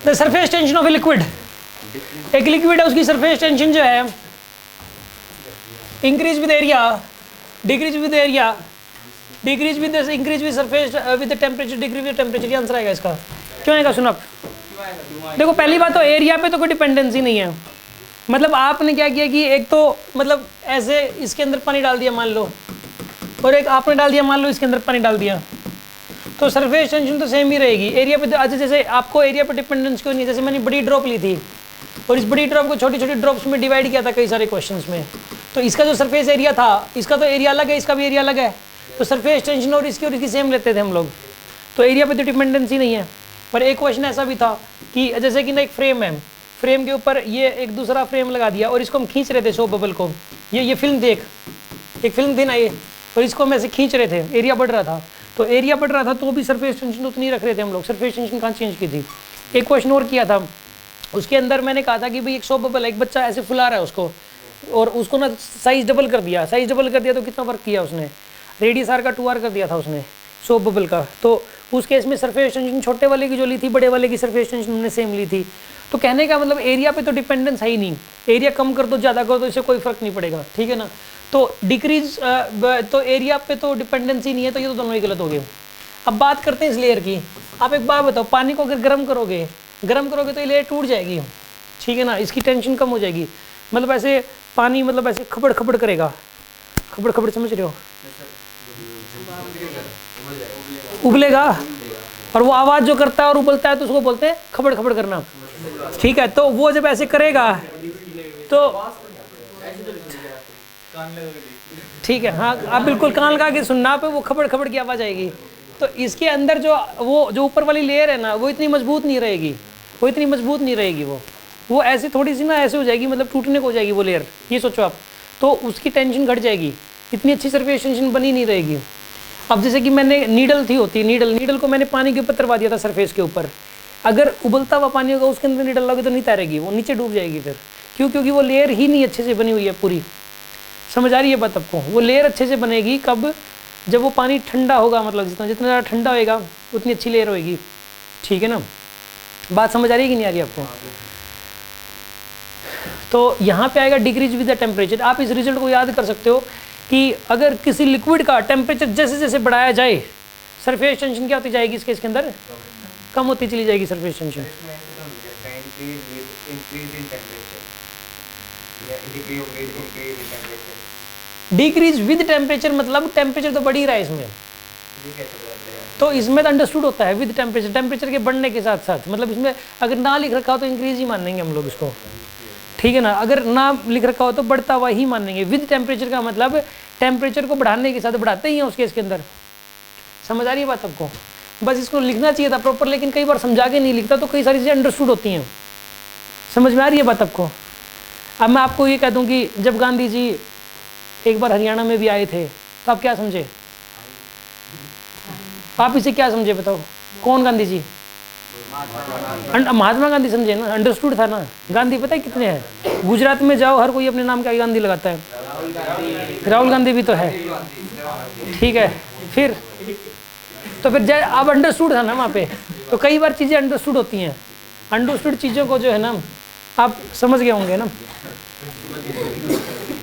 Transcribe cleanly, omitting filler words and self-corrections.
The surface tension of a liquid, एक liquid है उसकी सरफेस टेंशन जो है increase with area, decrease with area, decrease with increase with surface with temperature, decrease with temperature. ये answer आएगा इसका। क्यों आएगा सुनो आप। देखो पहली बात तो एरिया पे तो कोई डिपेंडेंसी नहीं है। मतलब आपने क्या किया कि एक तो मतलब ऐसे इसके अंदर पानी डाल दिया मान लो, और एक आपने डाल दिया मान लो इसके अंदर पानी डाल दिया, तो सरफेस टेंशन तो सेम ही रहेगी। एरिया पे अच्छा जैसे आपको एरिया पे डिपेंडेंस क्यों नहीं है, जैसे मैंने बड़ी ड्रॉप ली थी और इस बड़ी ड्रॉप को छोटी छोटी ड्रॉप्स में डिवाइड किया था कई सारे क्वेश्चंस में, तो इसका जो सरफेस एरिया था इसका तो एरिया अलग है, इसका भी एरिया अलग है, तो सरफेस टेंशन और इसकी सेम लेते थे हम लोग, तो एरिया पे तो डिपेंडेंसी नहीं है। पर एक क्वेश्चन ऐसा भी था कि जैसे कि ना एक फ्रेम है, फ्रेम के ऊपर ये एक दूसरा फ्रेम लगा दिया और इसको हम खींच रहे थे सोप बबल को, ये फिल्म थी एक फिल्म थी ना ये, और इसको हम ऐसे खींच रहे थे, एरिया बढ़ रहा था, तो एरिया बढ़ रहा था तो भी सरफेस टेंशन उतनी रख रहे थे हम लोग। सरफेस टेंशन कहाँ चेंज की थी। एक क्वेश्चन और किया था, उसके अंदर मैंने कहा था कि भाई एक सोप बबल है, एक बच्चा ऐसे फुला रहा है उसको, और उसको ना साइज डबल कर दिया, तो कितना वर्क किया उसने, रेडियस आर का 2r कर दिया था उसने सोप बबल का। तो उस केस में सरफेस टेंशन छोटे वाले की जो ली थी बड़े वाले की सरफेस टेंशन हमने सेम ली थी। तो कहने का मतलब एरिया पे तो डिपेंडेंस है ही नहीं, एरिया कम कर दो ज़्यादा कर दो इससे कोई फर्क नहीं पड़ेगा, ठीक है ना। तो डिक्रीज तो एरिया पे तो डिपेंडेंसी नहीं है, तो ये तो दोनों ही गलत हो गए। अब बात करते हैं इस लेयर की। आप एक बात बताओ, पानी को अगर गर्म करोगे तो ये लेयर टूट जाएगी, ठीक है ना, इसकी टेंशन कम हो जाएगी। मतलब ऐसे पानी मतलब ऐसे खबड़ खबड़ करेगा, खबड़ खबड़ समझ रहे हो, उबलेगा, और वो आवाज़ जो करता है और उबलता है तो उसको बोलते हैं खबड़ खबड़ करना, ठीक है। तो वो जब ऐसे करेगा तो ठीक है, हाँ आप बिल्कुल कान लगा के सुनना पे वो खबड़ खबड़ की आवाज़ आएगी। तो इसके अंदर जो ऊपर वाली लेयर है ना वो इतनी मजबूत नहीं रहेगी, वो ऐसे थोड़ी सी ना ऐसे हो जाएगी, मतलब टूटने को हो जाएगी वो लेयर, ये सोचो आप। तो उसकी टेंशन घट जाएगी, इतनी अच्छी सरफेस टेंशन बनी नहीं रहेगी। अब जैसे कि मैंने नीडल को मैंने पानी के ऊपर तरवा दिया था सरफेस के ऊपर, अगर उबलता हुआ पानी होगा उसके अंदर नीडल लगे तो नहीं तैरेगी, वो नीचे डूब जाएगी फिर। क्यों? क्योंकि वो लेयर ही नहीं अच्छे से बनी हुई है पूरी। समझ आ रही है बात आपको? वो लेयर अच्छे से बनेगी कब? जब वो पानी ठंडा होगा, मतलब जितना ज़्यादा ठंडा होएगा उतनी अच्छी लेयर होएगी, ठीक है ना। बात समझ आ रही है कि नहीं आ रही आपको? तो यहाँ पे आएगा डिक्रीज विद द टेम्परेचर। आप इस रिजल्ट को याद कर सकते हो कि अगर किसी लिक्विड का टेम्परेचर जैसे जैसे बढ़ाया जाए सरफेस टेंशन क्या होती जाएगी, इसके अंदर कम होती चली जाएगी surface tension. Decrease with temperature मतलब टेम्परेचर तो बढ़ ही रहा है इसमें, तो इसमें तो अंडरस्टूड होता है विद टेम्परेचर, टेम्परेचर के बढ़ने के साथ साथ, मतलब इसमें अगर ना लिख रखा हो तो इंक्रीज ही मानेंगे हम लोग इसको, ठीक है ना। अगर ना लिख रखा हो तो बढ़ता हुआ ही मानेंगे। विद टेम्परेचर का मतलब टेम्परेचर को बढ़ाने के साथ बढ़ाते ही हैं उसके इसके अंदर। समझ आ रही है बात आपको? बस इसको लिखना चाहिए था प्रॉपर, लेकिन कई बार समझा के नहीं लिखता तो कई सारी चीज़ें अंडरस्टूड होती हैं। समझ में आ रही है बात आपको? अब मैं आपको ये कह दूं कि जब गांधी जी एक बार हरियाणा में भी आए थे तो आप क्या समझे? आप इसे क्या समझे बताओ? कौन गांधी जी? महात्मा गांधी समझे ना, अंडरस्टूड था ना। गांधी पता है कितने हैं? गुजरात में जाओ हर कोई अपने नाम का गांधी लगाता है, राहुल गांधी भी तो है, ठीक है। फिर तो फिर अब अंडरस्टूड था ना वहाँ पे, तो कई बार चीज़ें अंडरस्टूड होती हैं। अंडरस्टूड चीज़ों को जो है ना आप समझ गए होंगे ना।